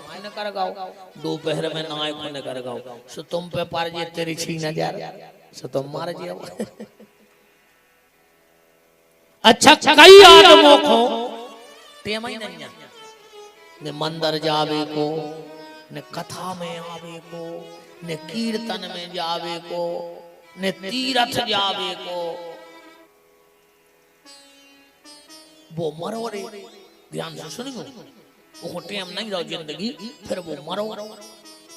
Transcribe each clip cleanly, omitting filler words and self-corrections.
खुने कर गाओ दोपहर में नाय खुने कर गाओ सो तुम पे पार जे तेरी छीन जा सो तुम मार जे अच्छा कई आदमों को टेम ही नहीं है ने मंदिर जावे को ने कथा में आवे को ने कीर्तन में जावे को ने तीर्थ जावे को वो मरो रे ध्यान से सुनियो वो टेम नहीं रहो जिंदगी फिर वो मरो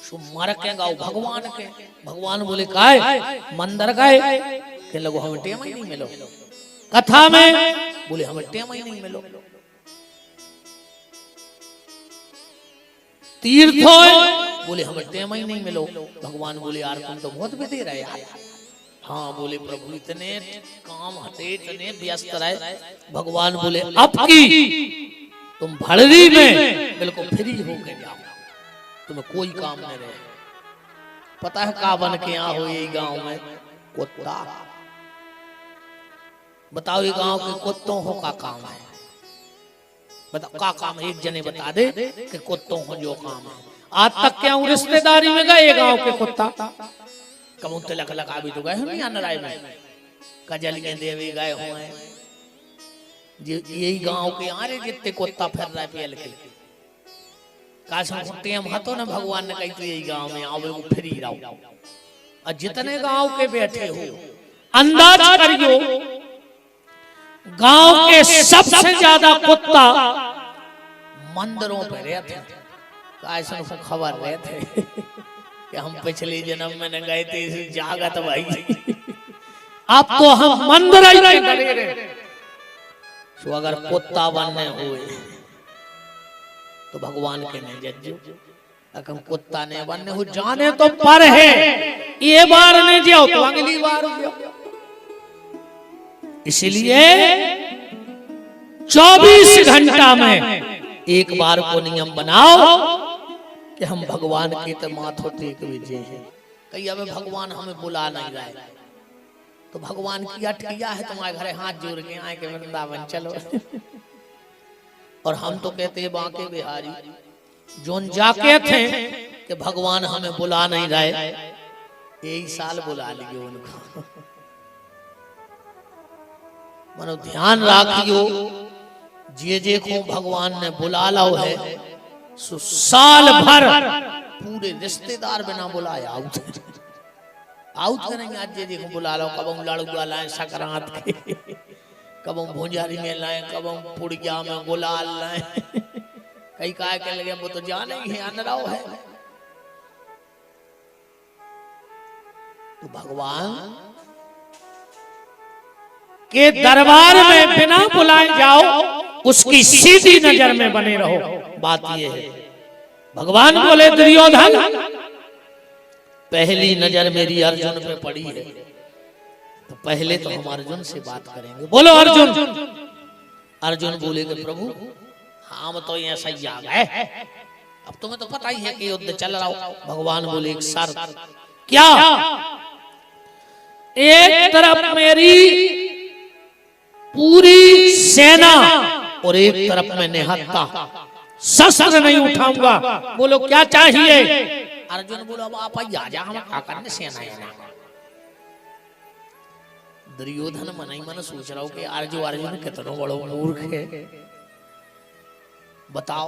सो मर के गाओ भगवान के भगवान बोले काय मंदिर काय के लगो हमें टेम ही नहीं मिलो कथा में बोले हमें टेम ही नहीं मिलो तीर्थों बोले हमें टेम ही नहीं मिलो भगवान बोले यार तुम तो बहुत भी दे रहे यार हाँ बोले प्रभु इतने काम हटे इतने व्यस्त रहे भगवान बोले अब की तुम भड़री में बिल्कुल फ्री होके जाओ तुम्हें कोई काम नहीं रहे पता है का बन के यहाँ हो ये गांव में कुत्ता बताओ ये गांव के कुत्तों हो का काम है बताओ का काम एक जने बता दे कि कुत्तों को जो काम है आज तक क्या हूँ रिश्तेदारी में गए गांव के कुत्ता कब तिलक लगा भी तो गए हो नहीं अनराय में कजल के देवी गए हुए यही गांव के आरे जितने कुत्ता फिर रहा है पेल के काश टेम हतो ना भगवान ने कही तो यही गांव में आओ वो फ्री रहो और जितने गांव के बैठे हो अंदाज करियो गांव के सबसे ज्यादा कुत्ता मंदिरों पे रहते थे काश उनको खबर रहते कि हम पिछले जन्म में न गए थे इस जागत भाई अब तो हम मंदिर ही नहीं करे सो अगर कुत्ता बनने हुए तो भगवान के नहीं जज्जो अगर कुत्ता ने बनने हो जाने तो पर है ये बार नहीं जाओ तो अगली बार जाओ इसलिए 24 घंटा में एक बार को नियम बनाओ कि हम भगवान के तो माथो टेक विजय हैं कई अब भगवान हमें बुला नहीं रहे तो भगवान की अटकिया है तुम्हारे घरे हाथ जोड़ के आए के वृंदावन चलो और हम तो कहते हैं बांके बिहारी जोन जाके थे कि भगवान हमें बुला नहीं रहे यही साल बुला लिए उनको मनो ध्यान रखियो जे को भगवान ने बुला लो है सो साल भर पूरे रिश्तेदार बिना बुलाया आउट करेंगे आज जे को बुला लो कब लड़ुआ लाए सकरात के कब भुंजारी में लाए कब पुड़िया में गुलाल लाए कई काय के लगे वो तो जाने ही है अनराव है तो भगवान के दरबार में बिना बुलाए जाओ उसकी सीधी नजर में बने रहो बात ये है भगवान बोले दुर्योधन पहली नजर मेरी अर्जुन पे पड़ी है तो पहले तो हम अर्जुन से बात करेंगे बोलो अर्जुन अर्जुन बोले कि प्रभु हम तो यहाँ सही आ गए अब तुम्हें तो पता ही है कि युद्ध चल रहा हो भगवान बोले एक शर्त क्या एक तरफ मेरी पूरी सेना और एक तरफ मैं निहत्ता शस्त्र नहीं उठाऊंगा बोलो क्या चाहिए अर्जुन बोलो अब आप जा हम क्या करने सेना है दुर्योधन मन ही मन सोच रहा हूं कि अर्जुन कितना बड़ो मूर्ख है बताओ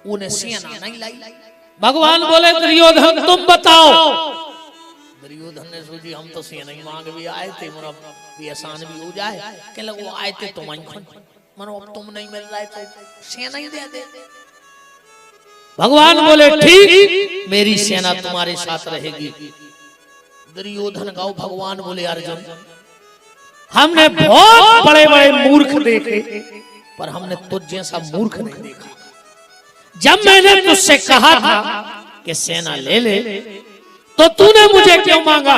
उन्हें सेना नहीं लाई भगवान बोले दुर्योधन तुम बताओ दुर्योधन ने सोची हम तो सेना ही मांग भी आए थे मनो भी आसान भी हो जाए कि लगो आए थे तुम मनो अब तुम नहीं मिल रहा तो सेना ही दे दे भगवान बोले ठीक मेरी सेना तुम्हारे साथ रहेगी दुर्योधन गाओ भगवान बोले अर्जुन हमने बहुत बड़े बड़े मूर्ख देखे पर हमने तुझ जैसा मूर्ख नहीं देखा जब मैंने तुझसे कहा था कि सेना ले ले तो तूने मुझे क्यों मांगा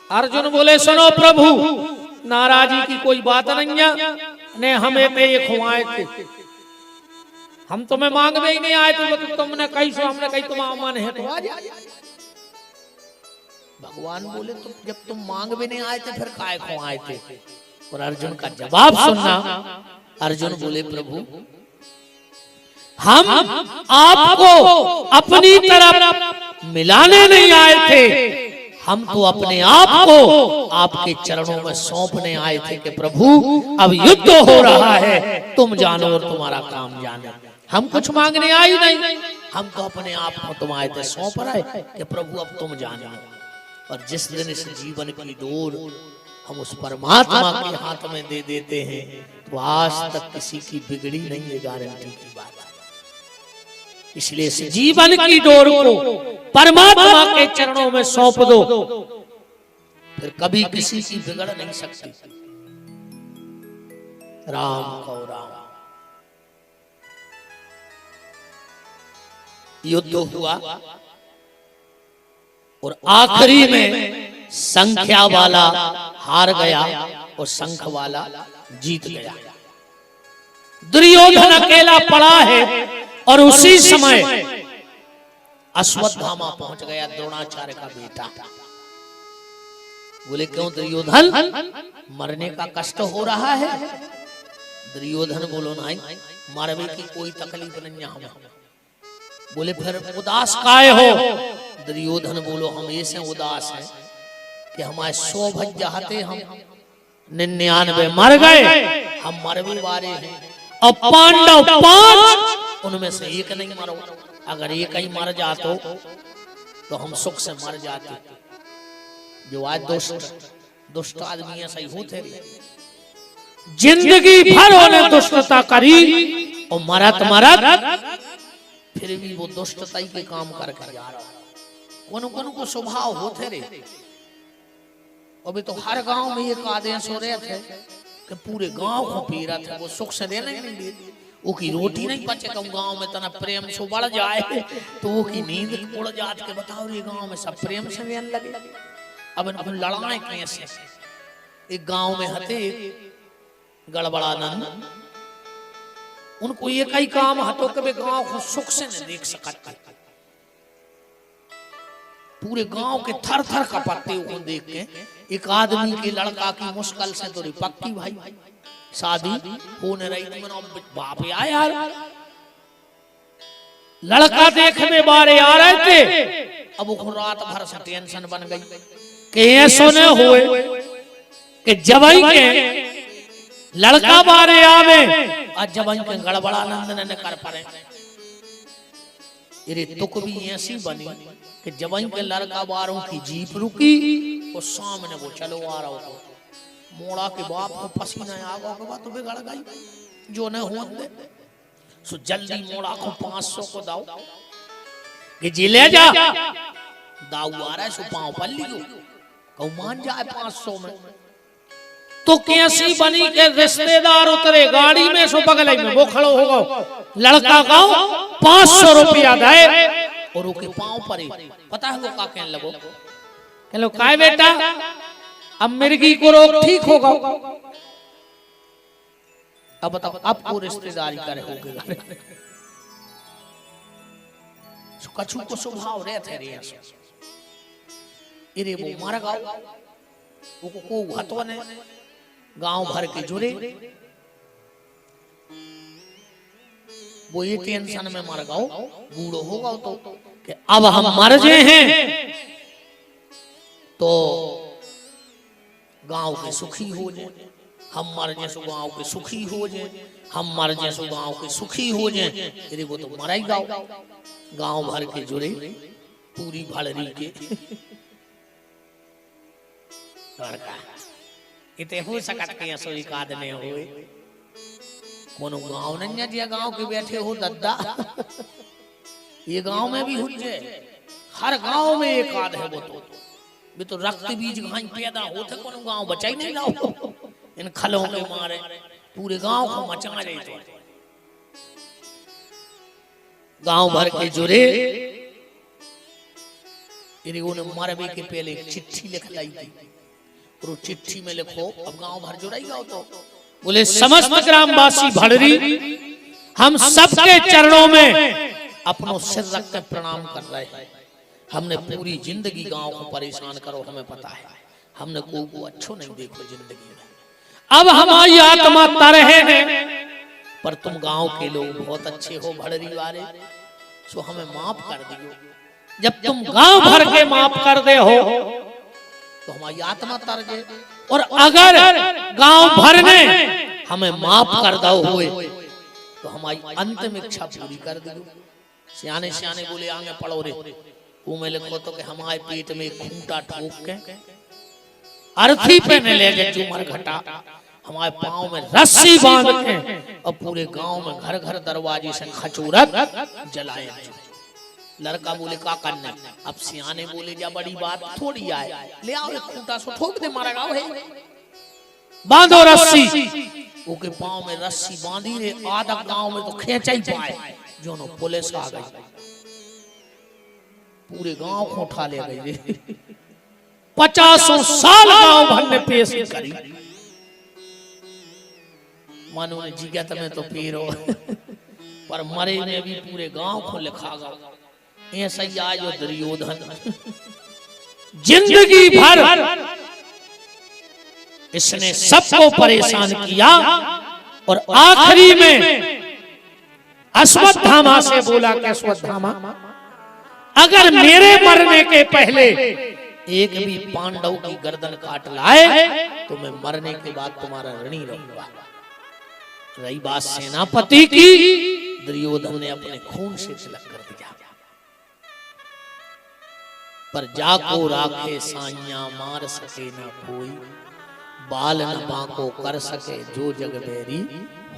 अर्जुन बोले सुनो प्रभु नाराजी की कोई बात नहीं है ने हमें पे ये खुआए थे हम तुम्हें मांगने ही नहीं आए थे तो तुमने कही सो हमने कही तुम मन है तो आ जा भगवान बोले तो जब तुम मांग भी नहीं आए थे फिर काय खुआए थे और अर्जुन का जवाब सुनना अर्जुन बोले प्रभु हम आपको अपनी तरफ मिलाने नहीं आए थे, हम तो अपने आप को आपके चरणों में सौंपने आए थे कि प्रभु अब युद्ध हो रहा है, तुम जानो और तुम्हारा काम जाने। हम कुछ मांगने आए नहीं, हम तो अपने आप को तुम आए थे सौंप रहे कि प्रभु अब तुम जानो। और जिस दिन इस जीवन की डोर हम उस परमात्मा के हाथ में दे देते हैं तो आज तक किसी की बिगड़ी नहीं, है गारंटी की बात है। इसलिए इस जीवन की डोर को परमात्मा के चरणों में सौंप दो, फिर कभी किसी की बिगड़ नहीं सकती। राम को राम। युद्ध हुआ और आखिरी में संख्या वाला हार गया और शंख वाला जीत गया। दुर्योधन अकेला पड़ा है और उसी समय अश्वत्थामा पहुंच गया, द्रोणाचार्य का बेटा। बोले क्यों दुर्योधन, मरने का कष्ट हो रहा है? दुर्योधन बोलो नहीं, मरने की कोई तकलीफ नहीं हमें। बोले फिर उदास काहे हो? दुर्योधन बोलो हम ऐसे उदास हैं कि हमारे 100 भज जाते, हम 99 मर गए, हम मरने वाले हैं और पांडव 5, उनमें से एक नहीं मरो। अगर एक ही मर जातो तो हम सुख से मर जाते। जो आज दुष्ट आदमी सही होते, जिंदगी भर उन्हें दुष्टता करी और मरत मरत फिर भी वो दुष्टता के काम करके जा रहा। कौन को स्वभाव होते रे। अभी तो हर गांव में एक आदेश हो रहे थे कि पूरे गांव को पी रहा था, वो सुख से देने नहीं दे, वो की रोटी नहीं बचे। कम गांव में तना प्रेम से बढ़ जाए तो वो की नींद उड़ जात के बताओ ये गांव में सब प्रेम से रहने लगे। अब इनको लड़ाए कैसे? एक गांव में हते गड़बड़ानंद, उनको एक ही काम हटो कि वे गांव को सुख से नहीं देख सकते। पूरे गांव के थर थर कपड़ते को देख के एक आदमी के लड़का की मुश्किल से तो पक्की भाई शादी होने रही थी। बाप यार लड़का देखने बारे आ रहे थे, अब वो रात भर से टेंशन बन गई कि ऐसो न होए कि जवाई के लड़का बारे आवे और जवाई के गड़बड़ानंद न कर पाए। ये तुक भी ऐसी बनी कि जवाई के लड़का बारों की जीप रुकी और सामने वो चलो आ रहा हो। मोड़ा के बाप को पसीना आ गया के बाद तो बिगड़ गई जो न हुआ दे। सो जल्दी मोड़ा को 500 को दाओ कि जी ले जा। दाऊ आ रहा है सो पांव पर लियो कहूं मान जाए 500 में। तो कैसी बनी के रिश्तेदार उतरे गाड़ी में सो बगल में वो खड़ो हो गो। लड़का गाओ 500 रुपया दे और उसके पांव पर ही पता है वो का कहने लगो, कह लो काय बेटा अब मिर्गी को रोग ठीक होगा। अब बताओ आपको रिश्तेदारी करे होगे। कछु को स्वभाव रहते रे इरे वो मर गाओ को हतो ने गांव भर के जुड़े वो ये टेंशन में मर गाओ बूढ़ो होगा तो कि अब हम मर गए हैं तो गांव के सुखी हो जाए। हम मर जाए सो गांव के सुखी हो जाए, हम मर जाए सो गांव के सुखी हो जाए। अरे वो तो मरा ही गांव भर के जुड़े पूरी भड़री के इते हो सकत के सो एक आदमी होए कोनो गांव नहीं है गांव के बैठे हो दद्दा। ये गांव में भी हुई है, हर गांव में एक आध है। वो तो रक्त बीज घाई पैदा होते कोनो गांव बचा ही नहीं लाओ। इन खलों के मारे पूरे गांव को मचा रहे थे। गांव भर के जुड़े इन्होंने मरबे के पहले चिट्ठी लिख लाई थी और वो चिट्ठी में लिखो अब गांव भर जुड़ाएगा तो बोले समस्त ग्रामवासी भड़री हम सबके चरणों में अपनों सिर रख कर प्रणाम कर रहे हैं। हमने पूरी जिंदगी गांव को परेशान करो, हमें पता है हमने को अच्छो नहीं देखो जिंदगी में। अब हमारी आत्मा तरह है पर तुम गांव के लोग बहुत अच्छे हो भड़री वाले, सो हमें माफ कर दियो। जब तुम गांव भर के माफ कर दे हो तो हमारी आत्मा तर जाए, और अगर गांव भर ने हमें माफ कर दो हुए तो हमारी अंतिम इच्छा पूरी कर दियो। सियाने सियाने बोले आगे पढ़ो रे, वो में लिखो तो कि हमारे पेट में खूंटा ठोक के अर्थी पे न ले जाए चूमर घटा, हमारे पाँव में रस्सी बांध के और पूरे गांव में घर घर दरवाजे से खचूरत जलाए। लड़का बोले का करना, अब सियाने बोले जा बड़ी बात थोड़ी आए, ले आओ एक खूंटा सो ठोक दे मारा गाँव है, बांधो रस्सी। ओके पाँव में रस्सी बांधी रे, आधा गांव में तो खींचा ही पाए, जो नो पुलिस आ गई पूरे गांव को उठा ले गई रे। 50 साल गांव भर ने पेश करी, मानो ने जिगत में तो पीरो पर मरे में भी पूरे गांव को लिखा गया। ऐसा ही आज दुर्योधन जिंदगी भर इसने सबको परेशान किया, और आखिरी में अश्वत्थामा से बोला कि अश्वत्थामा अगर मेरे मरने के पहले एक भी पांडव की गर्दन काट लाए तो मैं मरने के बाद तुम्हारा ऋणी रहूंगा। रही बात सेनापति की, दुर्योधन ने अपने खून से तिलक कर दिया। पर जाको राखे साइया मार सके ना कोई, बाल न बांको कर सके जो जग बैरी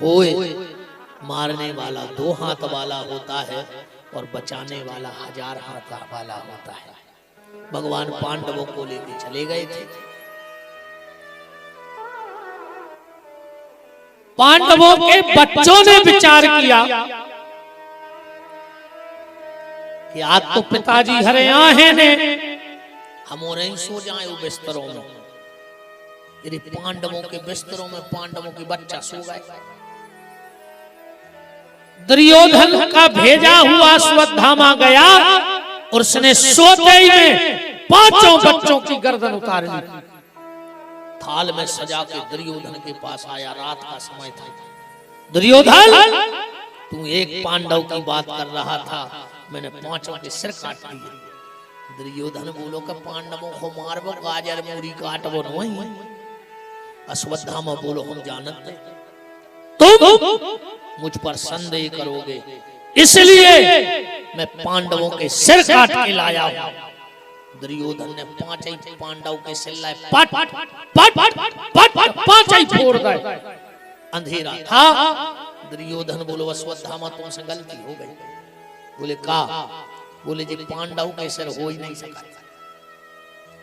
होए। मारने वाला 2 हाथ वाला होता है और बचाने वाला 1000 हाथ वाला होता है। भगवान पांडवों को लेकर चले गए थे, पांडवों के बच्चों ने विचार किया कि आज तो पिताजी हरे आहे ने, हम और ही सो जाएं वो बिस्तरों में। यदि पांडवों के बिस्तरों में पांडवों के बच्चा सो गए, दुर्योधन का भेजा हुआ अश्वत्थामा गया और उसने सोते ही में 5 बच्चों की गर्दन उतार ली, थाल में सजा के दुर्योधन के पास आया। रात का समय था। दुर्योधन तू एक पांडव की बात कर रहा था, मैंने 5 के सिर काट दिए। दुर्योधन बोलो कि पांडवों को मारबो, गाजर मूरी काटबो नहीं। अश्वत्थामा बोलो हम जानते तुम मुझ पर संदेह करोगे, इसलिए मैं पांडवों के सिर काट के लाया हूं। दुर्योधन ने 5 पांडव के सिर लाए, पट पट पट पट पट 5 फोड़ गए। अंधेरा था। दुर्योधन बोलो अश्वत्थामा तुमसे गलती हो गई। बोले का? बोले जी पांडव के सिर हो ही नहीं सका।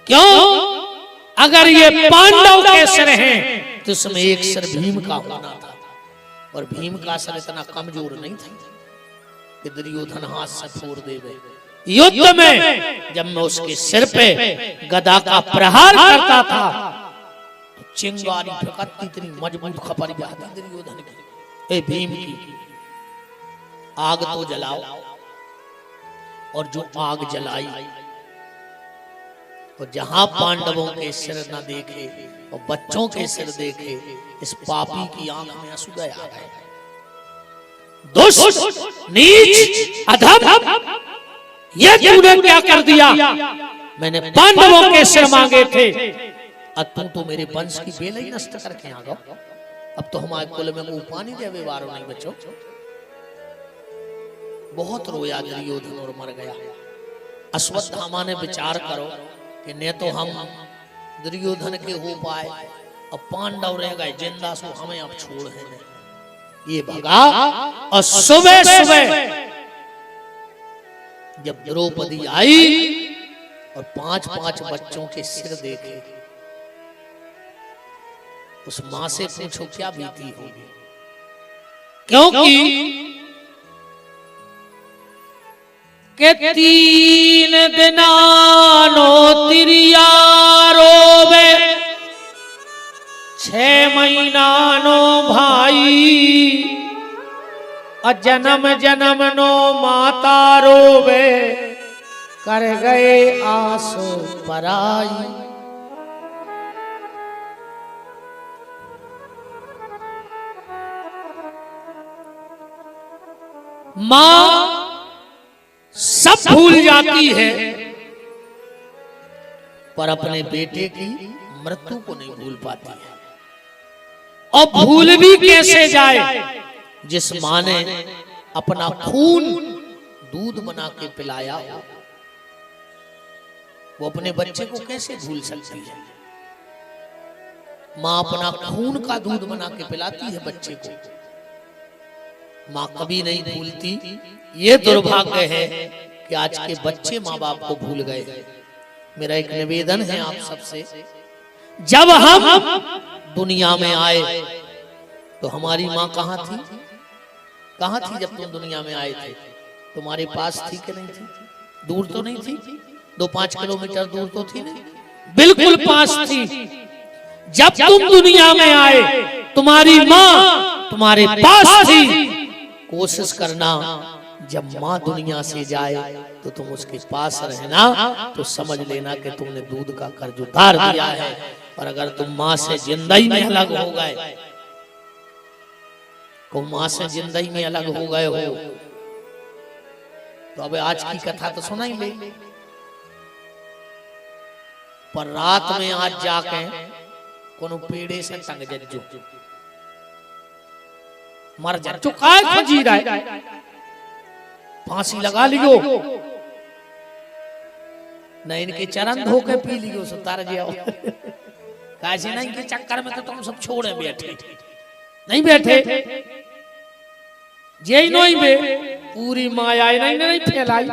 क्यों? अगर ये पांडव के सिर हैं तो उसमें एक सिर भीम का होना था, और भीम का सिर इतना कमजोर नहीं था कि दुर्योधन हाथ से फोड़ देवे। युद्ध में जब मैं उसके सिर पे गदा का प्रहार करता था तो चिंगारी फेंकती, इतनी मजबूत खपर जाती दुर्योधन की। ए भीम की आग तो जलाओ, और जो आग जलाई और जहां पांडवों के सिर न देखे और बच्चों के सिर देखे, इस पापी की आंख में आंसू गया है। दुष्ट, नीच, अधम, ये तूने क्या कर दिया? मैंने पांडवों के सिर मांगे थे, अब तुम तो मेरे वंश की बेल ही नष्ट करके आ गए। अब तो हमारे कुल में मुंह पानी दे व्यवहार नहीं बचो। बहुत रोया दुर्योधन और मर गया। अश्वत्थामा ने विचार करो कि न तो हम दुर्योधन के हो पाए, अब पांडव रह गए जिंदा, सो हमें अब छोड़ है। ये भगा, और सुबह सुबह जब द्रौपदी आई और 5 बच्चों के सिर देखे, उस मां से पूछो क्या बीती होगी, क्योंकि के 3 दिनानो तिरिया रोवे, 6 महीना नो भाई, जन्म जन्म नो माता रोवे, कर गए आस पराई। मां सब भूल जाती है पर अपने बेटे की मृत्यु को नहीं भूल पाती है। और भूल भी कैसे जाए जिस मां ने अपना खून दूध बना के पिलाया हो, वो अपने बच्चे को कैसे भूल सकती है। मां अपना खून का दूध बना के पिलाती है बच्चे को, मां कभी नहीं भूलती। ये दुर्भाग्य है कि आज के बच्चे मां बाप को भूल गए। मेरा एक निवेदन है आप सबसे, जब हम दुनिया में आए तो हमारी मां कहां थी? कहां थी जब तुम दुनिया में आए थे? तुम्हारे पास थी कि नहीं थी? दूर तो नहीं थी, 2-5 किलोमीटर दूर तो थी नहीं, बिल्कुल पास थी। जब तुम दुनिया में आए तुम्हारी मां तुम्हारे पास थी। कोशिश करना जब मां दुनिया से जाए तो तुम उसके पास रहना, तो समझ लेना कि तुमने दूध का कर्ज उतार दिया है। और अगर तुम मां से जिंदगी में अलग हो गए, तो मां से जिंदगी में अलग हो गए हो, तो अब आज की कथा तो सुनाएंगे, पर रात में आज जाके कोनो पेड़े से टंग जज्जो मर जा, चुकाए खोजी रहा है, फांसी लगा लियो, न इनके चरण धो के पी लियो, सुतार जाओ। कैसे नहीं के चक्कर में तो तुम सब छोड़े बैठे, नहीं बैठे, जे नहीं बे पूरी माया नहीं फैलाई।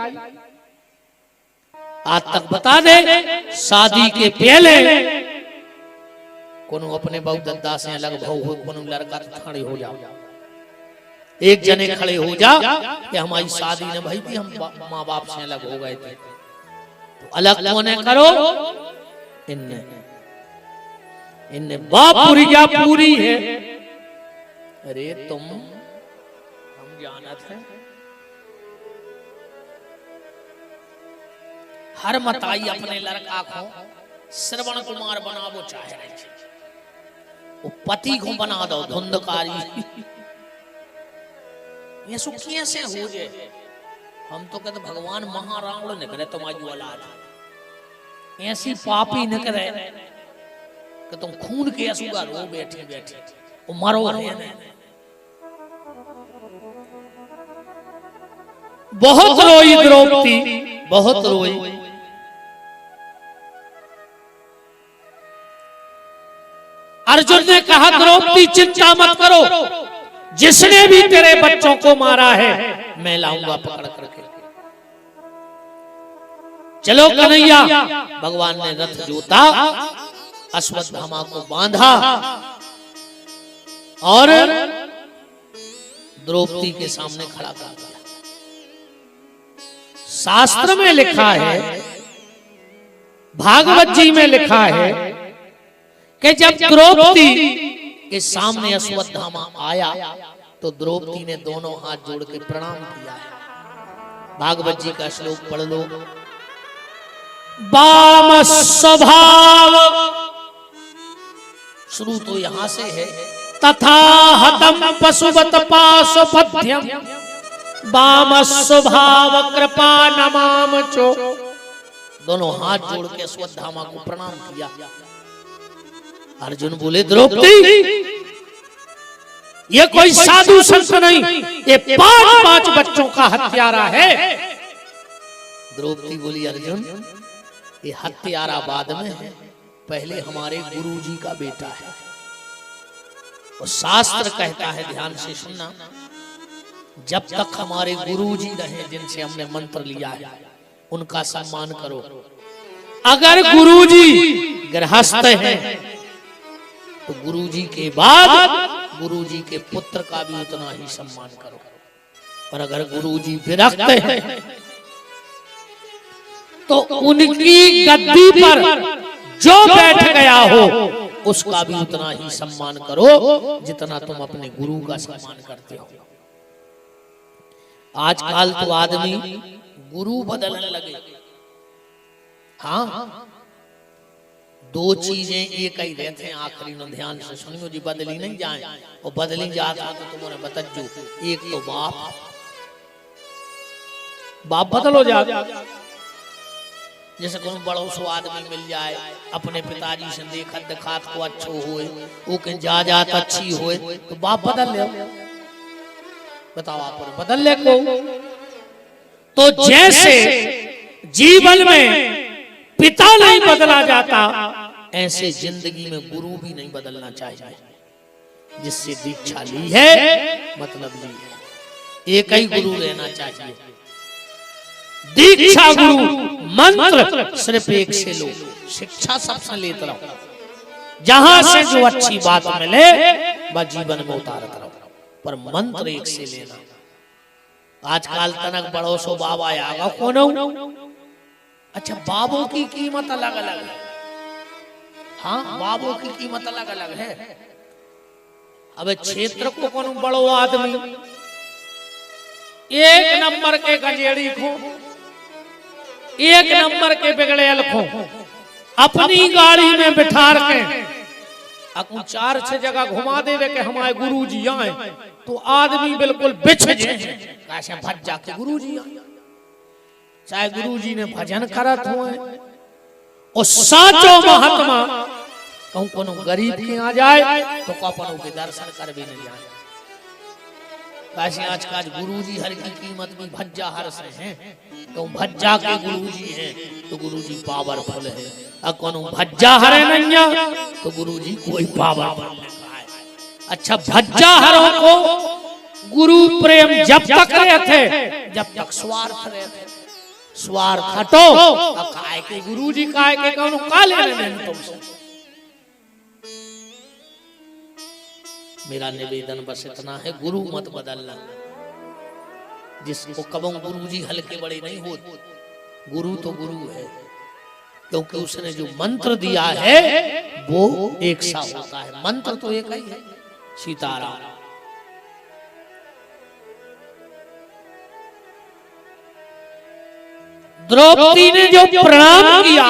आज तक बता दे, शादी के पहले कोनो अपने बहु दद्दा से अलग भाव हो, कोनो लड़का तो खड़े हो जाओ, एक जने खड़े हो जा कि हमारी शादी ने भाई भी हम माँ बाप से अलग हो गए थे, तो अलग कोने करो, इनने बाप पूरी क्या पूरी है। अरे तुम हम जानत है, हर मताई अपने लड़का को श्रवण कुमार बनावो चाहे रही, वो पति को बना दो धुंधकारी। ये सुखिया से हो जाए। हम तो कहते भगवान महारावण ने करे तुम्हारी औलाद, ऐसी पापी न करे कि तुम खून के असुगा रो बैठे बैठे, वो मरो है। बहुत रोई द्रौपदी, बहुत रोई। अर्जुन ने कहा द्रौपदी चिंता मत करो, जिसने भी तेरे बच्चों को मारा है मैं लाऊंगा पकड़ करके। चलो कन्हैया, भगवान ने रथ जोता, अश्वत्थामा को बांधा और द्रौपदी के सामने खड़ा कर दिया। शास्त्र में लिखा है, भागवत जी में लिखा है कि जब द्रौपदी के सामने अश्वत्थामा आया तो द्रौपदी ने दोनों हाथ जोड़ के प्रणाम किया है। भागवत जी का श्लोक पढ़ लो। वाम स्वभाव, शुरू तो यहां से है, तथा हतम पशुवत पाशुपध्यम, वाम स्वभाव कृपा नमाम चो। दोनों हाथ जोड़ के अश्वत्थामा को प्रणाम किया। अर्जुन बोले द्रौपदी ये कोई साधु संत नहीं, ये 5 बच्चों का हत्यारा है। द्रौपदी बोली अर्जुन ये हत्यारा बाद में है, पहले हमारे गुरुजी का बेटा है। और शास्त्र कहता है, ध्यान से सुनना, जब तक हमारे गुरुजी रहे जिनसे हमने मंत्र लिया है उनका सम्मान करो। अगर गुरुजी गृहस्थ है तो गुरुजी के बाद गुरुजी के पुत्र का भी उतना ही सम्मान करो। और अगर गुरुजी विरक्त है तो उनकी गद्दी पर जो बैठ गया हो उसका भी उतना ही सम्मान करो जितना तुम अपने गुरु का सम्मान करते हो। आजकल तो आदमी गुरु बदलने लगे। हाँ, 2 चीजें एक ही रहते हैं, आखिरी में ध्यान से सुनियो जी, बदली नहीं जाए, और बदली जाता तो तुम्हारे बतज्जो, एक तो बाप बाप बदल हो जाए। जैसे कोनो बड़ो सो आदमी मिल जाए अपने पिताजी से देखत दिखात को अच्छो होए, वो के जात अच्छी होए, तो बाप बदल ले। बताओ आप बदल ले को। तो जैसे जीवन में पिता नहीं बदला जाता, ऐसे जिंदगी में गुरु भी नहीं बदलना चाहिए। जिससे दीक्षा ली है मतलब ली है, एक ही गुरु रहना चाहिए। दीक्षा गुरु मंत्र सिर्फ एक से लो, शिक्षा सबसे लेते रहो। जहां से जो अच्छी बात मिले वह जीवन में उतारत रहो, पर मंत्र एक से लेना। आजकल तनक बड़ो सो बाबा आगा कौन। अच्छा, बाबों की कीमत अलग अलग है। हाँ, बाबों की कीमत अलग अलग है। अब क्षेत्र को कौन बड़ो आदमी एक नंबर के गंजेड़ी को, एक नंबर के बिगड़ेल को अपनी गाड़ी में बिठा के अकू 4-6 जगह घुमा दे के हमारे गुरुजी आए, तो आदमी बिल्कुल बिछ जाए कैसे भज जाके गुरुजी आए। चाहे गुरुजी ने भजन करत हुए और साचो महात्मा कहूं कोनो गरीब के आ जाए तो कपनों के दर्शन कर भी नहीं जाए। कैसे आजकल गुरुजी हर की कीमत भी भज्जा हर से हैं, तो भज्जा के गुरुजी हैं तो गुरुजी पावरफुल है, और कोनो भज्जा हरे नहीं तो गुरुजी कोई पावरफुल नहीं है। अच्छा, भज्जा हरों को गुरु प्रेम जब तक रहते जब तक स्वार्थ रहते, स्वार्थ हटो काय के गुरुजी काय के कोनो काले नहीं तुमसे। मेरा निवेदन बस इतना है, गुरु मत बदलना। जिसको कबों गुरुजी हल्के बड़े नहीं होते, गुरु तो गुरु है, क्योंकि उसने जो मंत्र दिया है वो एक सा होता है। मंत्र तो एक ही है, सीताराम। द्रौपदी ने जो प्रणाम किया,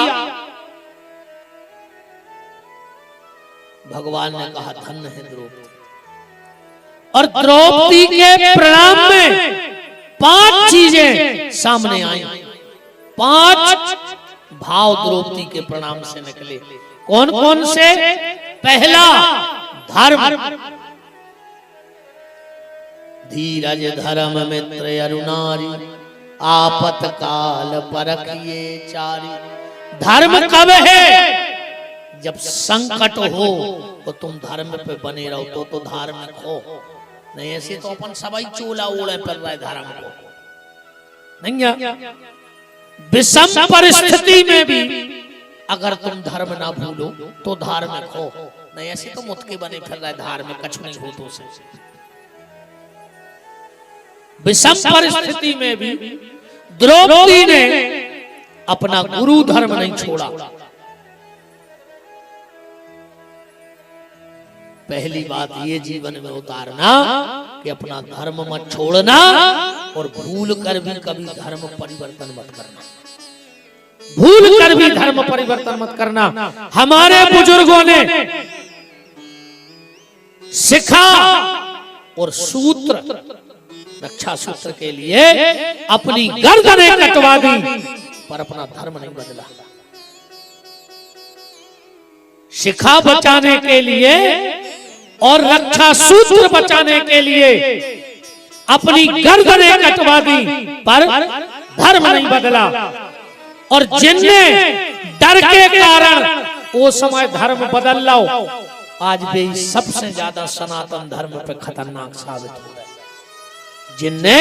भगवान ने कहा धन्य है द्रौपदी। और द्रौपदी के प्रणाम में 5 चीजें सामने आई, 5 भाव द्रौपदी के प्रणाम से निकले। कौन कौन से? पहला धर्म, धीरज धर्म मित्र अरुणारी, आपत काल परखिए चारी। धर्म कब है? जब संकट हो तो तुम धर्म पे बने रहो तो धार्मिक हो, नहीं ऐसे तो अपन सबाई चोला ओढ़े पर रहे धर्म को नहीं। विषम परिस्थिति में भी अगर तुम धर्म ना भूलो तो धार्मिक हो, नहीं ऐसे तो मुतके बने फिर रहे धार्मिक कछु नहीं हो तो से। विषम परिस्थिति में भी द्रौपदी ने अपना गुरु धर्म नहीं छोड़ा। पहली बात ये जीवन में उतारना कि अपना धर्म मत छोड़ना, और भूल कर भी कभी धर्म परिवर्तन मत करना। भूल कर भी धर्म परिवर्तन मत करना। हमारे बुजुर्गों ने सिखा और सूत्र, रक्षा सूत्र के लिए अपनी गर्दनें कटवा दी, पर अपना धर्म नहीं बदला। शिखा बचाने के लिए और रक्षा सूत्र बचाने के लिए अपनी गर्दनें कटवा दी, पर धर्म नहीं बदला। और जिनने डर के कारण वो समय धर्म बदल लो, आज भी सबसे ज्यादा सनातन धर्म पे खतरनाक साबित हो रहा है। जिनने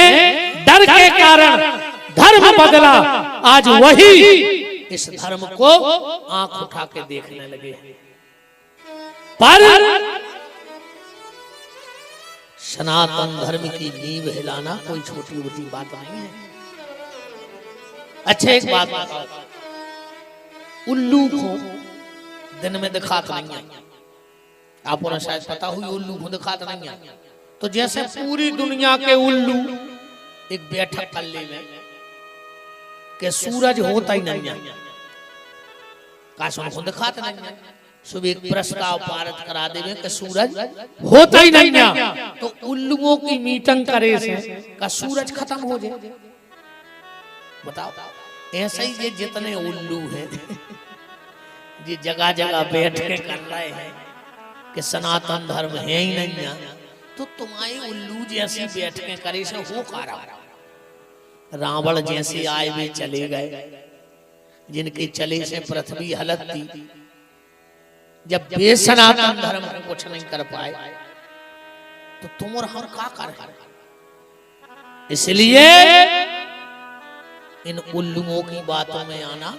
डर के कारण धर्म बदला, आज वही इस धर्म को आंख उठा के देखने लगे। पर सनातन धर्म की नींव हिलाना कोई छोटी मोटी बात नहीं है। अच्छा, एक बात बताओ, उल्लू को दिन में दिखाता नहीं है, आपको ना शायद पता हुई, उल्लू को दिखाता नहीं है। तो जैसे पूरी दुनिया के उल्लू एक बैठक कर ले में कि सूरज होता ही नहीं है, काश को दिखाता नहीं है। सुबह एक प्रस्ताव पारित करा देवे कि सूरज होता ही नहीं है, तो उल्लुओं की मीटिंग करे से का सूरज खत्म हो जाए। बताओ ऐसे ही ये जितने उल्लू हैं ये जगह जगह बैठ के कर रहे हैं कि सनातन धर्म है ही नहीं है, तो तुम्हारे उल्लू जैसी बैठ के करे से हो का रहा। रावण जैसे आए वे चले गए, जिनके चले से पृथ्वी हलत थी। जब वे सनातन धर्म को कुछ नहीं कर पाए तो तुम और हम क्या कर। इसलिए इन उल्लुओं की बातों में आना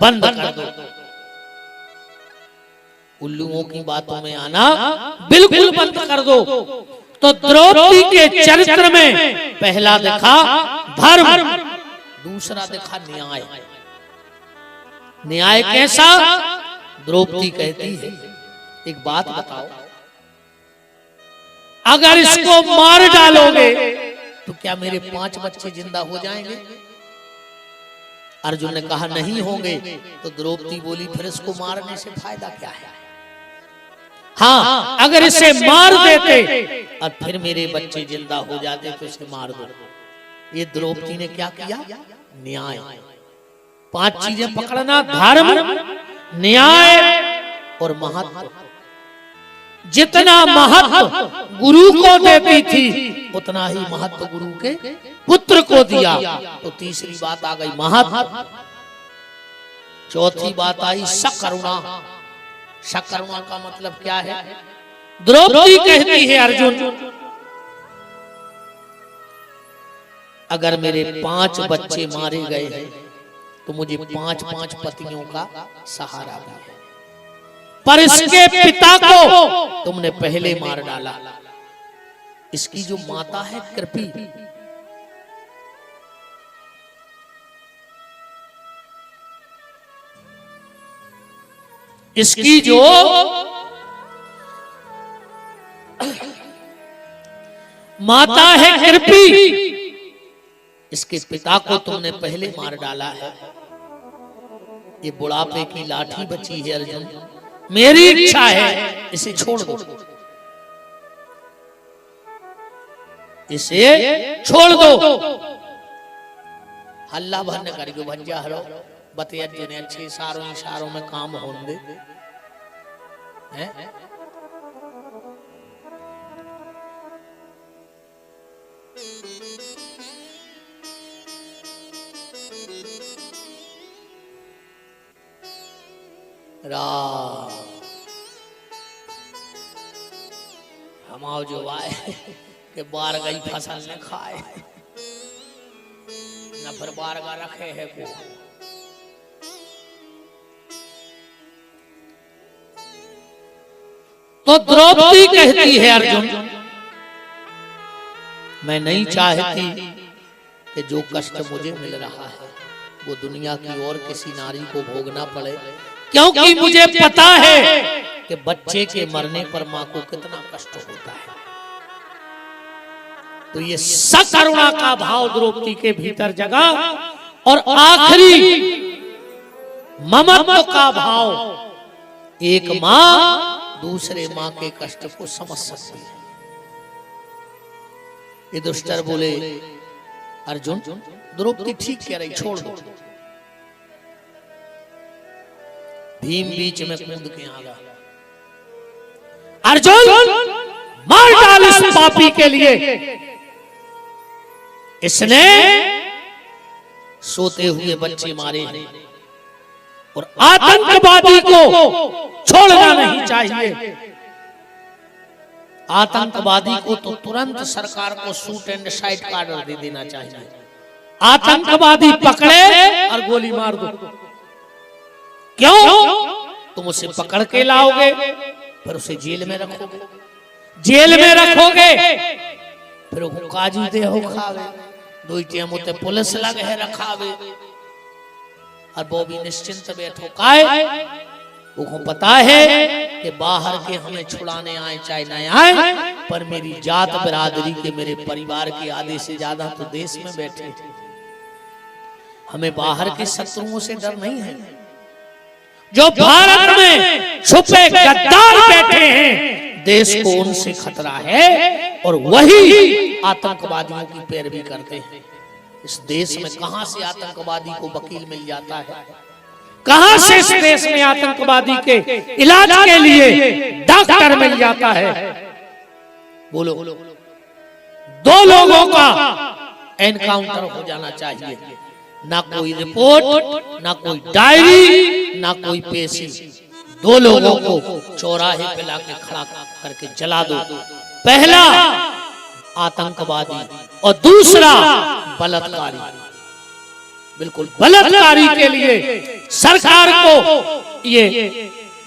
बंद कर दो। उल्लुओं की बातों में आना बिल्कुल बंद कर दो। तो द्रौपदी के चरित्र में पहला देखा धर्म, दूसरा देखा न्याय। न्याय कैसा? द्रौपदी कहती है एक बात बताओ, अगर इसको मार डालोगे तो क्या मेरे 5 बच्चे जिंदा हो जाएंगे? अर्जुन ने कहा नहीं होंगे। तो द्रौपदी बोली फिर इसको मारने से फायदा क्या है? हाँ, अगर इसे मार देते और फिर मेरे बच्चे जिंदा हो जाते तो इसे मार दो। ये द्रौपदी ने क्या किया? न्याय। 5 चीजें पकड़ना, धर्म, न्याय और महत्व। जितना महत्व गुरु को देती थी उतना ही महत्व गुरु के पुत्र को दिया। तो तीसरी बात आ गई महत्व। चौथी बात आई सकरुणा। सकरुणा का मतलब क्या है? द्रौपदी कहती है अर्जुन अगर मेरे 5 बच्चे मारे गए हैं तो मुझे 5-5 पतियों का सहारा भी है, पर इसके पिता को तुमने पहले मार डाला। इसकी जो माता है कृपी, इसकी जो माता है कृपी, इसके पिता को तुमने पहले मार डाला है। ये बुढ़ापे की लाठी बची है अर्जुन, मेरी इच्छा है इसे छोड़ दो, इसे छोड़ दो। हल्ला भर न करियो भंजा हरो बतिया ने अच्छे सारों इशारों में काम होंगे हैं। हमाओ जो आए के बार गई फसल ने खाए न फिर बारगा रखे है को। तो द्रौपदी कहती है अर्जुन मैं नहीं चाहती कि जो कष्ट मुझे मिल रहा है वो दुनिया की और किसी नारी को भोगना पड़े, क्योंकि मुझे पता है कि बच्चे के मरने पर मां को कितना कष्ट होता है। तो ये सकरुणा का भाव द्रौपदी के भीतर जगा और आखिरी ममत्व का भाव। एक मां दूसरे मां के कष्ट को समझ सकती है। ये दुष्टर बोले अर्जुन द्रौपदी ठीक कह रही, छोड़ दो। भीम बीच में कूद के आ गया, अर्जुन मार डाल इस पापी के लिए, इसने सोते हुए बच्चे मारे हैं और आतंकवादी को छोड़ना नहीं चाहिए। आतंकवादी को तो तुरंत सरकार को शूट एंड साइट का ऑर्डर दे देना चाहिए। आतंकवादी पकड़े और गोली मार दो। क्यों? तुम उसे पकड़ के लाओगे फिर उसे जेल में रखोगे, जेल में रखोगे फिर वो काजू दे हो खावे, 2 टाइम उते पुलिस लगे है रखावे और वो भी निश्चिंत बैठो काए। वो पता है कि बाहर के हमें छुड़ाने आए चाहे न आए, पर मेरी जात बिरादरी के मेरे परिवार के आधे से ज्यादा तो देश में बैठे थे। हमें बाहर के शत्रुओं से डर नहीं है। जो भारत में छुपे गद्दार बैठे हैं देश को उनसे खतरा है और वही आतंकवादियों की पैरवी करते हैं। इस देश में कहां से आतंकवादी को वकील मिल जाता है, कहां से इस देश में आतंकवादी के इलाज के लिए डॉक्टर मिल जाता है? बोलो। दो लोगों का एनकाउंटर हो जाना चाहिए, ना कोई रिपोर्ट, ना कोई डायरी, ना कोई पेशी। दो लोगों को चौराहे पे लाके खड़ा करके जला दो। पहला आतंकवादी और दूसरा बलात्कारी। बिल्कुल बलात्कारी के लिए सरकार को ये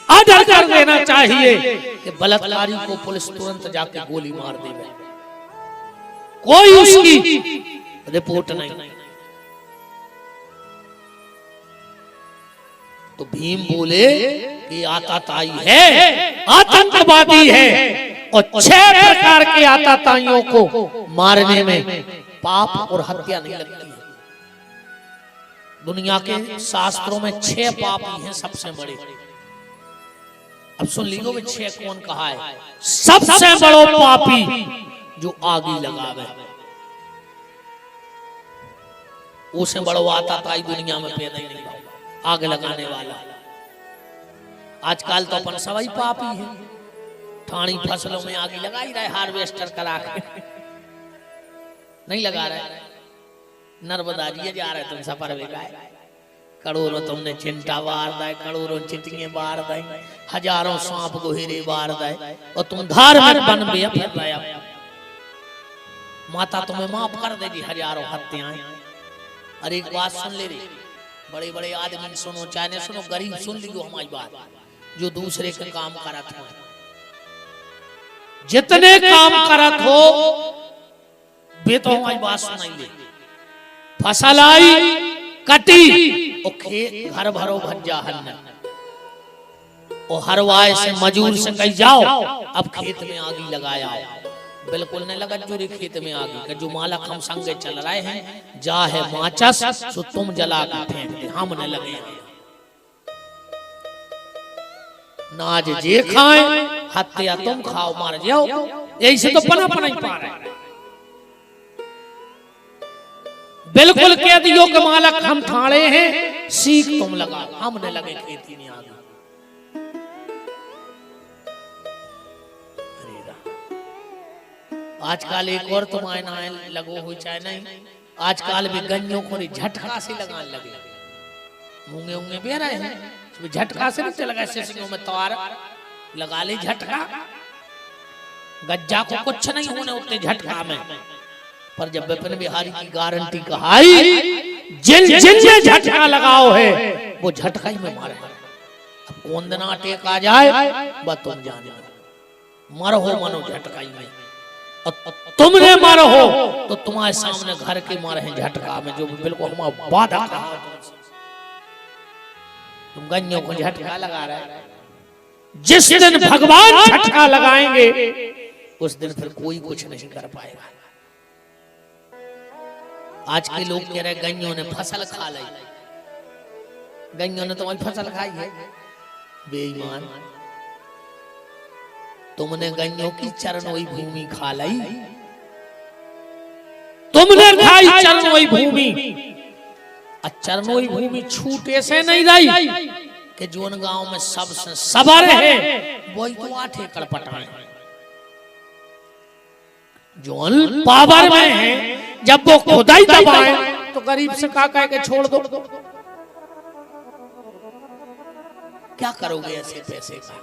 आर्डर कर देना चाहिए कि बलात्कारी को पुलिस तुरंत जाके गोली मार देवे, कोई उसकी रिपोर्ट नहीं। तो भीम बोले कि आताताई है, आतंकवादी है, और 6 प्रकार के आतताइयों को मारने में पाप और हत्या नहीं लगती है। दुनिया के शास्त्रों में 6 पाप ही हैं सबसे बड़े। अब सुन लीजिए वे 6 कौन कहा है। सबसे बड़ो पापी जो आगी लगावे, उसे बड़ो आताताई दुनिया में पैदा ही नहीं हुआ। आग लगाने वाला आजकल तो अपन सभी पापी है। ठाणी फसलों में आग लगा ही रहे, हार्वेस्टर करा के नहीं लगा रहे। नर्मदा जी जा रहे तुम सफर बेगाए, करोड़ों तुमने चिंटा बार दे, करोड़ों चिटियां बार दे, हजारों सांप गोहेरे बार दे, और तुम धार्मिक बन में फिर लाया। माता तुम्हें माफ कर देगी हजारों हत्याएं। अरे एक बात सुन ले रे, बड़े बड़े आदमी सुनो, चाहे सुनो, गरीब सुन लियो हमारी बात। जो दूसरे के काम करत हो, जितने काम करत हो वे तो हमारी बात सुनाइए। फसल आई कटी और खेत घर भरो भज्जा हन्न, और हरवाए से मजूर से कही जाओ अब खेत में आगी लगाया। बिल्कुल नहीं लगा जो खेत में आगी का, जो मालक हम संगे चल रहे हैं जा है माचस सो तुम जला कर फेंक दे, हम न लगे। नाज जे खाए हत्या तुम खाओ मार जाओ, यही से तो पना पना ही पा रहे। बिल्कुल कह दियो कि मालक हम ठाणे हैं, सीख तुम लगा, हम न लगे खेती में आगी। आजकल एक और तुम आए लगो हो चाहे नहीं, आजकल भी गन्नों को झटका से लगाने लगे। मूंगे ऊंगे भी रहे हैं, झटका से नहीं लगा, सिसियों में तार लगा ले झटका। गज्जा को कुछ नहीं होने उतने झटका में। पर जब विपिन बिहारी की गारंटी कहाई, जिन जिन में झटका लगाओ है वो झटका ही में मारे। अब कौन दिन टेक आ जाए बस तुम जाने, मरो हो मनो झटका ही में। तुमने मारो हो तो तुम्हारे सामने घर के मारे हैं झटका में, जो बिल्कुल हमारा वादा कहा। तुम गन्नों को झटका लगा रहे। जिस दिन भगवान झटका लगाएंगे उस दिन फिर कोई कुछ नहीं कर पाएगा। आज के लोग कह रहे गन्नों ने फसल खा ली, गन्नों ने तुम्हारी फसल खाई है। बेईमान, तुमने गन्नों की चरणोई भूमि खा ली, तुमने खाई चरणोई भूमि। चरणोई भूमि छूटे से नहीं रही कि जोन गांव में सबसे सबर है वही तो 8 एकड़ पटाए। जोन पावर में है, जब वो खुदाई दबाए तो गरीब से का कह के छोड़ दो। क्या करोगे ऐसे पैसे का?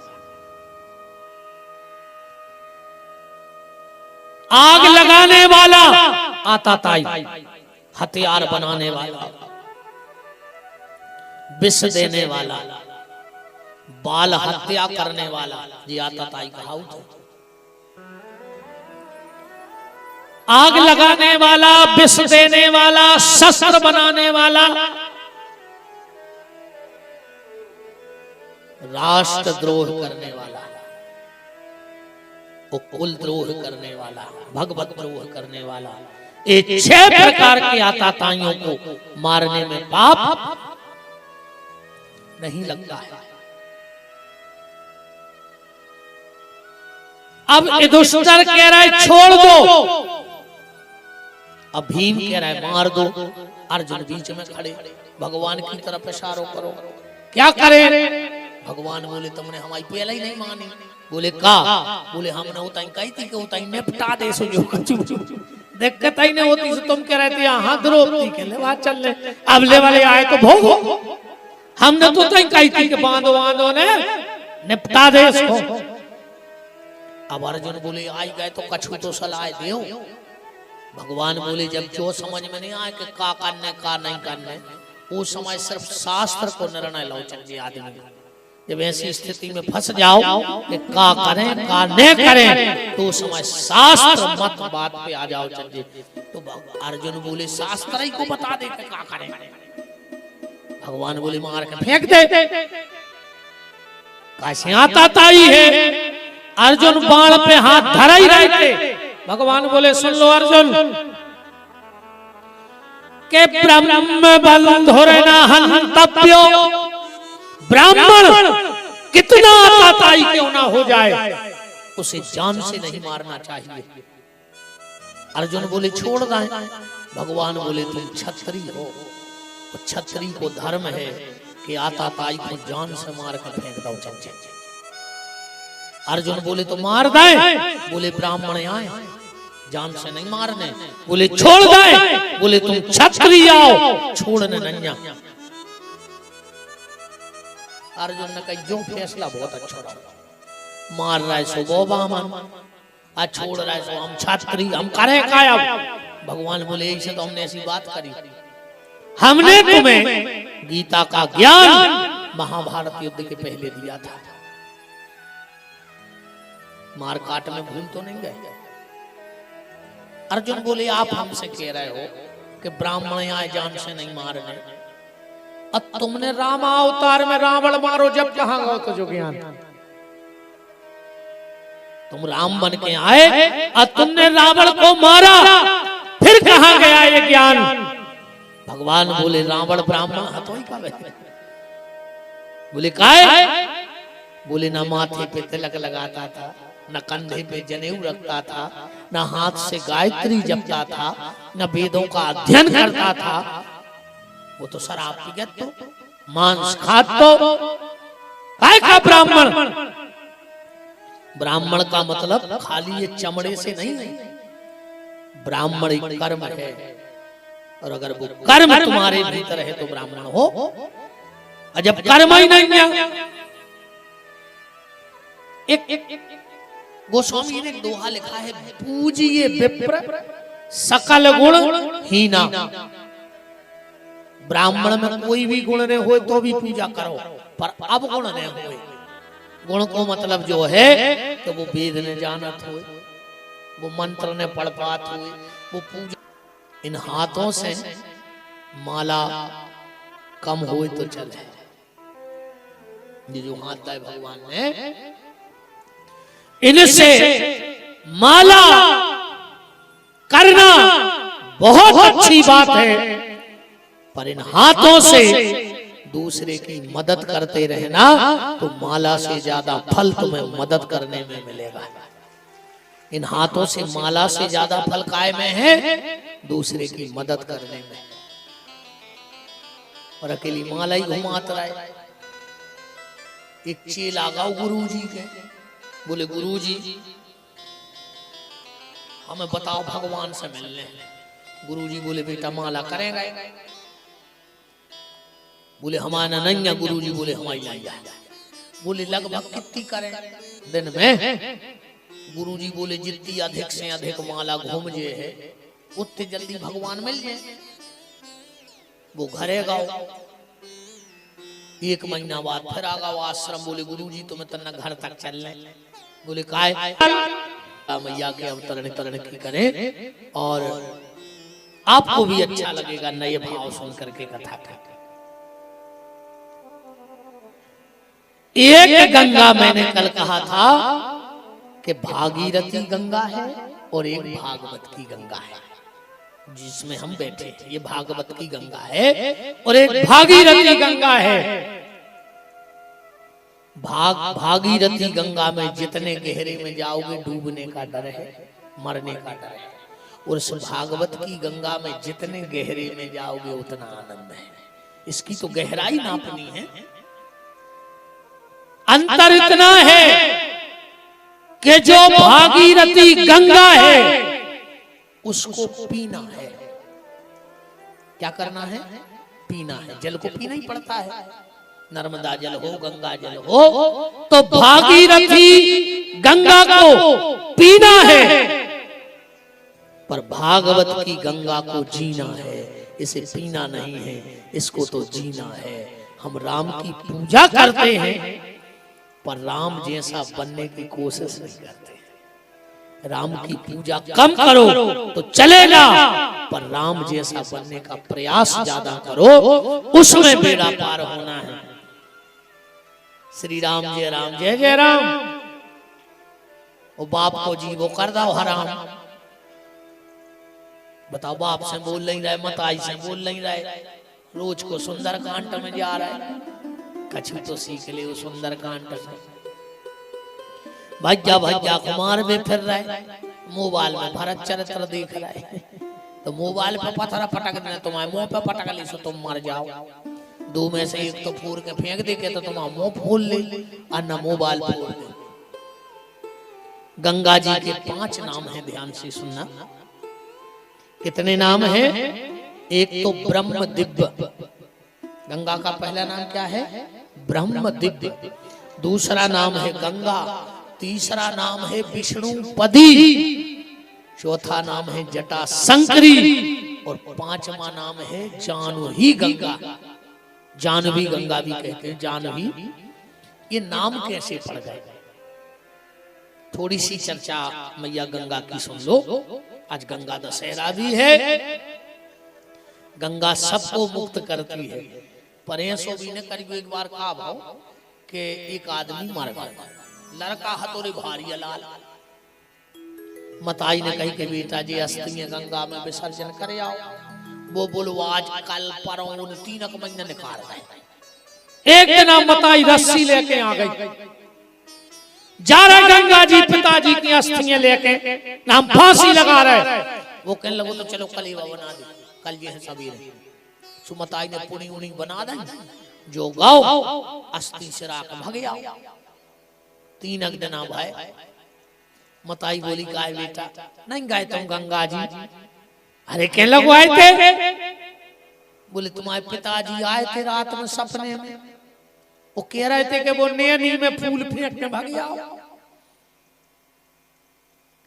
आग लगाने वाला आताताई, हथियार बनाने वाला, विष देने वाला, बाल हत्या करने वाला, ये आताताई कहा। आग लगाने वाला, विष देने वाला, शस्त्र बनाने वाला, राष्ट्रद्रोह करने वाला, कुल द्रोह करने वाला, भगवत द्रोह करने वाला, ये 6 प्रकार के आताताइयों को मारने में पाप नहीं लगता है। अब युधिष्ठिर कह रहा है छोड़ दो, अब भीम कह रहा है मार दो, अर्जुन बीच में खड़े, भगवान की तरफ इशारो करो, क्या करे? भगवान बोले तुमने हमारी पहले ही नहीं मानी। बोले का? बोले हमने होता ही कही थी कि होता ही निपटा दे सो जो दिक्कत ही नहीं होती, तुम कह रहे थे हाथ रोकती के ले बात चल ले, अब ले वाले आए तो भोगो, हमने तो तई कही थी कि बांधो बांधो ने निपटा दे इसको। अब अर्जुन बोले आई गए तो कछु तो सलाह दो। भगवान बोले जब जो समझ में नहीं आए कि का करने का नहीं करने, वो समय सिर्फ शास्त्र को निर्णय लो चाहिए आदमी। जब ऐसी स्थिति में फंस जाओ कि का करें का नहीं करें, तो समय शास्त्र मत बात पे आ जाओ चाहिए। तो अर्जुन बोले शास्त्र ही को बता दे कि का करें। भगवान बोले मार के फेंक दे, कैसे आता ताई है। अर्जुन बाण पे हाथ धरा ही रहे थे। भगवान बोले सुन लो अर्जुन, के ब्रह्म बंधुर न हंतव्यो, ब्राह्मण कितना आताताई क्यों ना हो जाए, उसे जान से नहीं मारना चाहिए। अर्जुन बोले छोड़ दें। भगवान बोले तुम क्षत्रिय हो, क्षत्रिय को धर्म है कि आताताई को जान से मार कर फेंक दो चाहिए। अर्जुन बोले तो मार दें। बोले ब्राह्मण आए जान से नहीं मारने। बोले छोड़ दें। बोले तुम क्षत्रिय आओ, छोड़ने नहीं। अर्जुन ने कहा जो फैसला बहुत अच्छा रहा, मार रहा है सो वो बामन, आज छोड़ रहा है सो हम क्षत्रिय, हम करे काया। भगवान बोले ऐसे तो हमने ऐसी बात करी, हमने तुम्हें गीता का ज्ञान महाभारत युद्ध के पहले दिया था, मार काट में भूल तो नहीं गए। अर्जुन बोले आप हमसे कह रहे हो कि ब्राह्मण आए जान से नहीं मारने, अब तुमने राम अवतार में रावण मारो जब कहां गो तो जो ज्ञान, तुम राम बन के आए और तुमने रावण को मारा, फिर कहां गया ये ज्ञान। भगवान बोले रावण ब्राह्मण हथोई का बैठे। बोले काय? बोले ना माथे पे तिलक लगाता था, न कंधे पे जनेऊ रखता था, न हाथ से गायत्री जपता था, न वेदों का अध्ययन करता था, वो तो शराब पीगत तो मांस खात तो काय का ब्राह्मण। ब्राह्मण का मतलब खाली ये चमड़े से नहीं, ब्राह्मण एक कर्म है, और अगर वो कर्म तुम्हारे भीतर है तो ब्राह्मण हो, और जब कर्म ही नहीं है। एक गोस्वामी ने दोहा लिखा है, पूजिए विप्र सकल गुण हीना। ब्राह्मण में कोई भी गुण नहीं हो तो भी पूजा करो, पर अब गुण नहीं हो। गुण को मतलब जो है तो वो वेद ने जानत हो, वो मंत्र ने पढ़ पात हो, वो पूजा। इन हाथों से माला कम हो तो चले, ये जो हाथ है भगवान ने, इनसे माला करना बहुत अच्छी बात है, पर इन हाथों से दूसरे की मदद करते रहना तो माला से ज्यादा फल तुम्हें मदद करने में मिलेगा। इन हाथों से माला से ज्यादा फल काय में है, दूसरे की मदद करने में। और अकेली माला ही घुमाता रहे। एक चेला गाओ गुरुजी के, बोले गुरुजी हमें बताओ भगवान से मिलने। गुरुजी बोले बेटा माला करेगा। बोले हमारा नहीं है। गुरुजी बोले हमारी लाई है। बोले लगभग कितनी करें दिन में? गुरुजी बोले जितनी अधिक से अधिक माला घूम जे है उतने जल्दी भगवान मिल जाए। वो घरे गाओ, 1 महीना बाद फिर आ गाओ आश्रम। बोले गुरुजी तुम्हें तना घर तक चलने। बोले काय? मैया के अवतरण तरण की करें और आपको भी अच्छा लगेगा नए भाव सुन करके कथा का। एक गंगा मैंने कल कहा था कि भागीरथी गंगा है और एक भागवत की गंगा है, जिसमें हम बैठे थे। ये भागवत की गंगा है और एक भागीरथी गंगा है। भागीरथी गंगा में जितने गहरे में जाओगे डूबने का डर है, मरने का डर है। और उस भागवत की गंगा में जितने गहरे में जाओगे उतना आनंद है। इसकी तो गहराई नापनी है। अंतर इतना है कि जो भागीरथी गंगा है उसको पीना है। क्या करना है? पीना है। जल को पीना ही पड़ता है। नर्मदा जल हो, गंगा जल हो, तो भागीरथी गंगा को पीना है, पर भागवत की गंगा को जीना है। इसे पीना नहीं है, इसको तो जीना है। हम राम की पूजा करते हैं पर राम जैसा बनने की कोशिश नहीं करते। राम की पूजा कम करो तो चलेगा, पर राम जैसा बनने का प्रयास ज्यादा करो, उसमें बेड़ा पार होना है। श्री राम जय राम जय जय राम। वो बाप को जी वो कर दो हराम। बताओ, बाप से बोल नहीं रहे, मताई से बोल नहीं रहे, रोज को सुंदर कांड में जा रहा है। कछु तो सीख ले वो सुंदर कांड से। भज्जा भज्जा कुमार में फिर रहे, मोबाइल में भरत चरित्र देख रहे, तो मोबाइल पे पत्थर पटक देना, तुम्हारे मुंह पे पटक ली सो तुम मर जाओ। दो में से एक तो फोड़ के फेंक दे के तो तुम्हारा मुंह फूल ले, और न मोबाइल फोड़ ले। गंगा जी के 5 नाम है, ध्यान से सुनना। कितने नाम है? एक तो ब्रह्म दिव्य। गंगा का पहला नाम क्या है? ब्रह्म दिव्य। दूसरा नाम है गंगा। तीसरा नाम है विष्णुपदी। चौथा नाम है जटा संकरी। और 5वां नाम है जानवी गंगा। जानवी गंगा भी कहते हैं, जानवी। ये नाम कैसे पड़ गए? थोड़ी सी चर्चा मैया गंगा की सुन लो। आज गंगा दशहरा भी है। गंगा सबको मुक्त करती है। पर ऐसो भी ने करीब एक बार कहा भाव कि एक आदमी मर गया, लड़का हथोरे भारी लाल। मताई ने कही कि बेटा जी अस्थियां गंगा में विसर्जन करे आओ। वो बोलो आज कल परौन 3 महीने निकाल गए। एक दिन मताई रस्सी लेके आ गई, जा रहे गंगा जी पिताजी की अस्थियां लेके, हम फांसी लगा रहे। वो कहने लगो तो चलो कलेवा बना दे, कल ये है सवेरे। सुमताई ने पुनी उनी बना दें, जो गाओ अस्थि सिरा के भग जाओ। 3 दिन भाई। मताई बोली गाय बेटा नहीं गाय तुम गंगा जी। अरे क्या लोग आए थे? बोले तुम्हारे पिताजी आए थे रात में सपने में, वो कह रहे थे कि वो नैनी में फूल फेंक के भाग जाओ।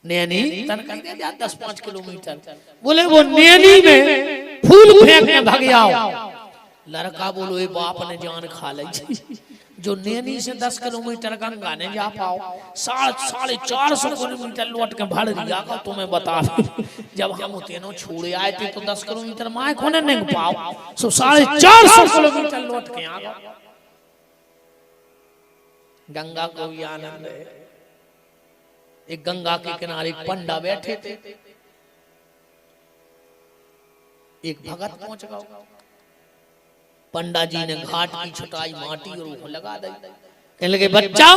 नैनी तन कर दे 10-5 किलोमीटर। बोले वो नैनी में फूल फेंक के भाग जाओ। लड़का बोलो ये बाप ने जान खा ली। जो नैनी से 10 किलोमीटर गंगा ने जा पाओ, 450 किलोमीटर लौट के भर दिया का तुम्हें बता। जब हम तीनों छोड़े आए थे तो 10 किलोमीटर माए खोने नहीं पाओ, सो 450 किलोमीटर लौट के आ गए। गंगा को भी आनंद है। एक गंगा के किनारे एक पंडा बैठे थे। एक भगत पहुंच गया। पंडा जी ने घाट की छटाई माटी और वो लगा दी। कहने लगे बच्चा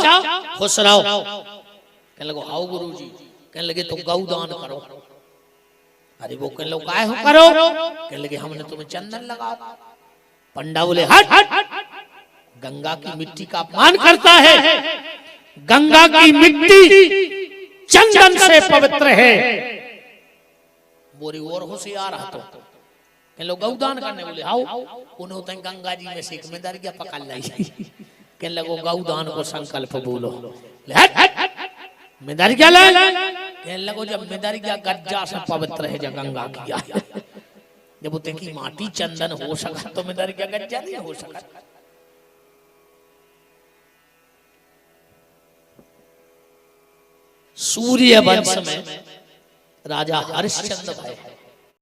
खुश रहो। कहने लगे हाउ गुरु जी। कहने लगे तो गौ दान करो। अरे वो कहने लगे काय हो करो? कहने लगे हमने तुम्हें चंदन लगा। पंडा बोले हट, गंगा की मिट्टी का अपमान करता है। गंगा की मिट्टी चंदन से पवित्र है। बोरी और होशियार हाथों कहने लोग गौदान करने बोले हाउ। उन्होंने गंगा जी में से एक मेदरिया पकड़ लाई। कहने लगो गौदान को संकल्प बोलो। मेदरिया ला। कहने लगो जब मेदरिया गज्जा से पवित्र है जब गंगा किया, जब उतने की माटी चंदन हो सका तो मेदरिया गज्जा नहीं हो सका। सूर्य वंश में राजा हरिश्चंद्र भाई